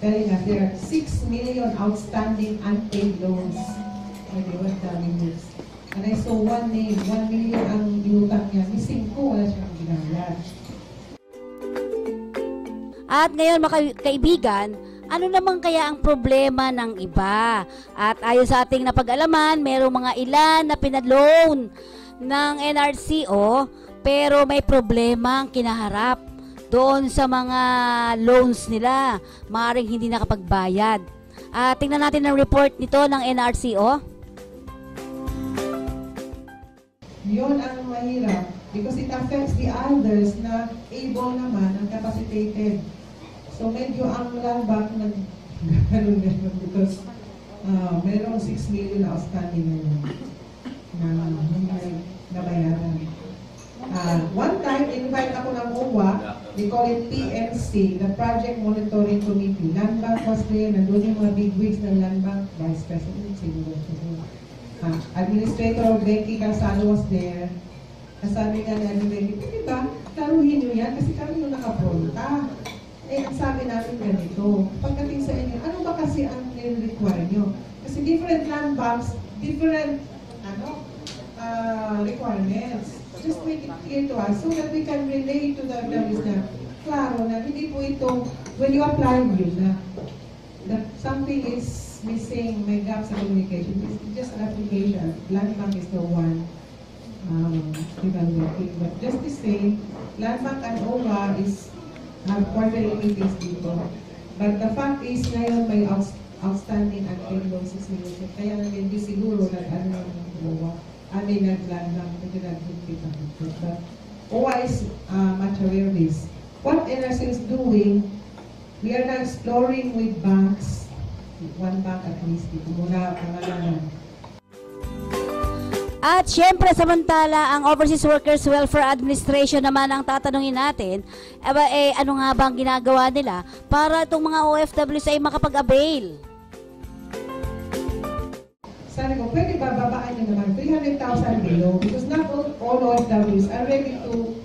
telling us there are 6 million outstanding unpaid loans for the OFWs. And I saw one name, 1 million ang inutang niya. Missing ko, wala siyang ginagawa. At ngayon mga kaibigan, ano naman kaya ang problema ng iba? At ayon sa ating napag-alaman, merong mga ilan na pinadloan ng NRCO pero may problema ang kinaharap doon sa mga loans nila. Maaaring hindi nakapagbayad. Tingnan natin ang report nito ng NRCO. Yun ang mahirap. Because it affects the others na able naman, ang capacitated. So medyo ang land bank ganun because merong 6 million na outstanding na nabayaran. One time, invite ako ng OWA, they call it PMC, the Project Monitoring Committee. Land Bank was there, nandun yung mga big wigs ng Land Bank, Vice President, siguro. Administrator Becky Calzado was there. Kasabi nga ni Becky, pwede ba, taruhin nyo yan kasi kami yung nakapronta. Ang sabi namin ganito, pagdating sa inyo, ano ba kasi ang require nyo? Kasi different land banks, different requirements. Just make it clear to us so that we can relate to the others na klaro na hindi po ito, when you apply yun na that something is missing, may gap sa communication. It's just an application. Land bank is the one evaluating. But just the same, Land Bank and OWA have quarterly meetings dito. But the fact is, ngayon may outstanding unpaid loans 6 million. Kaya namin di siguro nag-ano ng OWA. Amin nag-land bank, nag-higpit. But OWA is much aware of this. What NRC is doing, we are now exploring with banks, one bank at least, mula pangalanan. At syempre, samantala, ang Overseas Workers Welfare Administration naman ang tatanungin natin, ano nga ba ang ginagawa nila para itong mga OFWs ay makapag-avail? Sabi ko, pwede ba babaan nyo naman 300,000 below because not all OFWs are ready to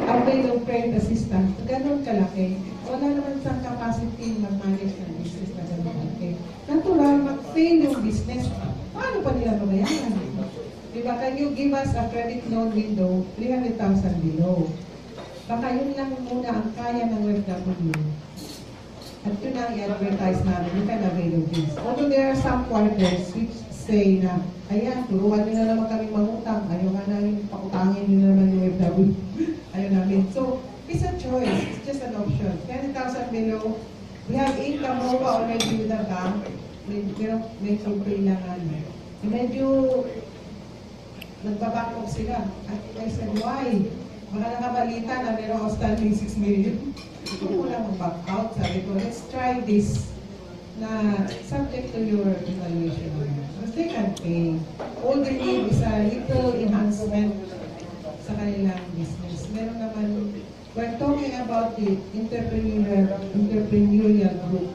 avail of credit assistance. Ganun kalaki. Wala naman sa capacity mag-manage ng business na ganun kalaki. Natural, mag-fail yung business. Paano pa nila babayaran? Diba, can you give us a credit loan window 300,000 below? Baka yun lang muna ang kaya ng OFW. At yun ang i-advertise namin, you can avail of this. Although there are some quarters which say na, ayan, turuan nyo na naman kami mangutang, ayaw nga namin pakutangin nyo na naman yung OFW. Ayaw namin. So, it's a choice, it's just an option. 10,000 below, we have income over already with the bank, may kailangan. Medyo nagbabackup sila. At I said, why? Baka nakabalita na mayroong outstanding 6 million. Ito mo lang mag-back out. Sabi ko, let's try this na subject to your evaluation. Because they can pay. All they need is a little enhancement sa kanilang business. Meron naman, we're talking about the entrepreneurial group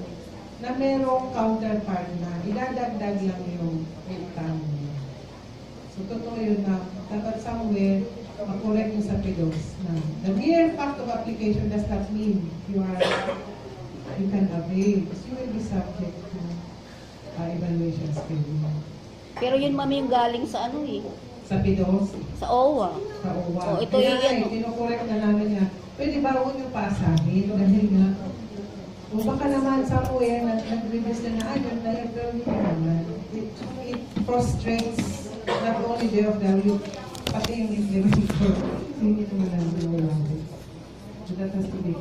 na merong counterpart na idadagdag lang yung income. So, totoo yun na dapat somewhere makorek yung sa PIDOS na the mere fact of application does not mean you can avail because you will be subject to evaluation schedule. Pero yun, mami, yung galing sa ano eh? Sa PIDOS? Sa OWA. Sa OWA. Oh, ito yung yan. Kinokorek na namin niya. Pwede ba huwag yung pasahin? Dahil nga, o baka naman somewhere nag-reviews na yun na yun, pero hindi naman. It frustrates not only the OFW, pati yung implementer. Hindi naman namin. So that has to be.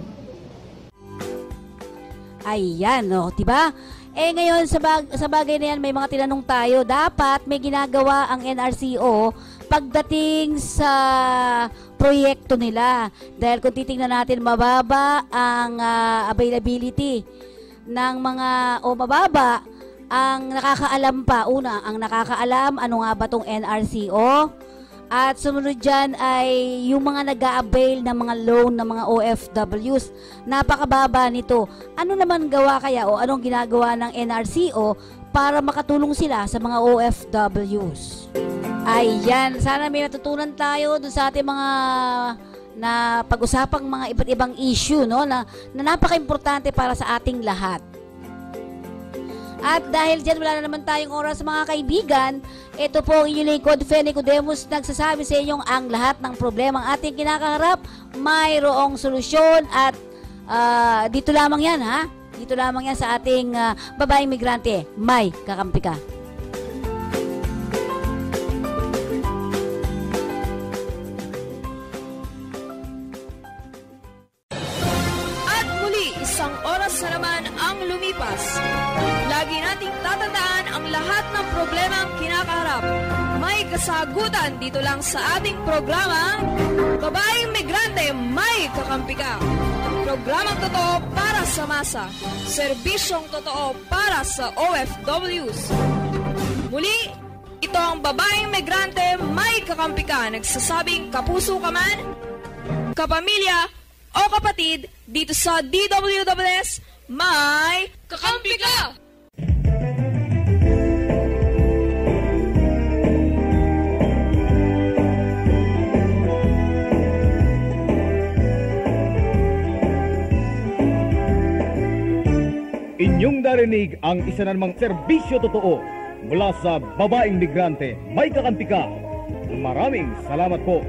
Ayan, no, diba? Ngayon, sa bagay na yan, may mga tinanong tayo. Dapat may ginagawa ang NRCO pagdating sa proyekto nila. Dahil kung titingnan natin, mababa ang availability ng mga, mababa ang nakakaalam pa. Una, ang nakakaalam, ano nga ba itong NRCO? At sumunod dyan ay yung mga nag-a-avail ng mga loan ng mga OFWs. Napakababa nito. Ano naman gawa kaya o anong ginagawa ng NRCO para makatulong sila sa mga OFWs? Ayan, sana may natutunan tayo dun sa ating mga na pag-usapang mga iba't ibang issue, no, na napaka-importante para sa ating lahat. At dahil dyan wala na naman tayong oras mga kaibigan, ito po ang inyong lingkod, Feni Codemus, nagsasabi sa inyong ang lahat ng problema ang ating kinakaharap, mayroong solusyon at dito lamang yan ha, dito lamang yan sa ating babaeng migrante, may kakampi ka. At muli, isang oras na naman ang lumipas. Lagi nating tatandaan ang lahat ng problema ang kinakaharap. may kasagutan dito lang sa ating programa, Babaeng Migrante, May Kakampi Ka. Programang totoo para sa masa, serbisyong totoo para sa OFWs. Muli, ito ang Babaeng Migrante, May Kakampi Ka, nagsasabing kapuso ka man, kapamilya o kapatid dito sa DWWS, May Kakampi Ka! Inyong narinig ang isa na namang serbisyo totoo mula sa Babaeng Migrante, May Kakampi Ka. Maraming salamat po.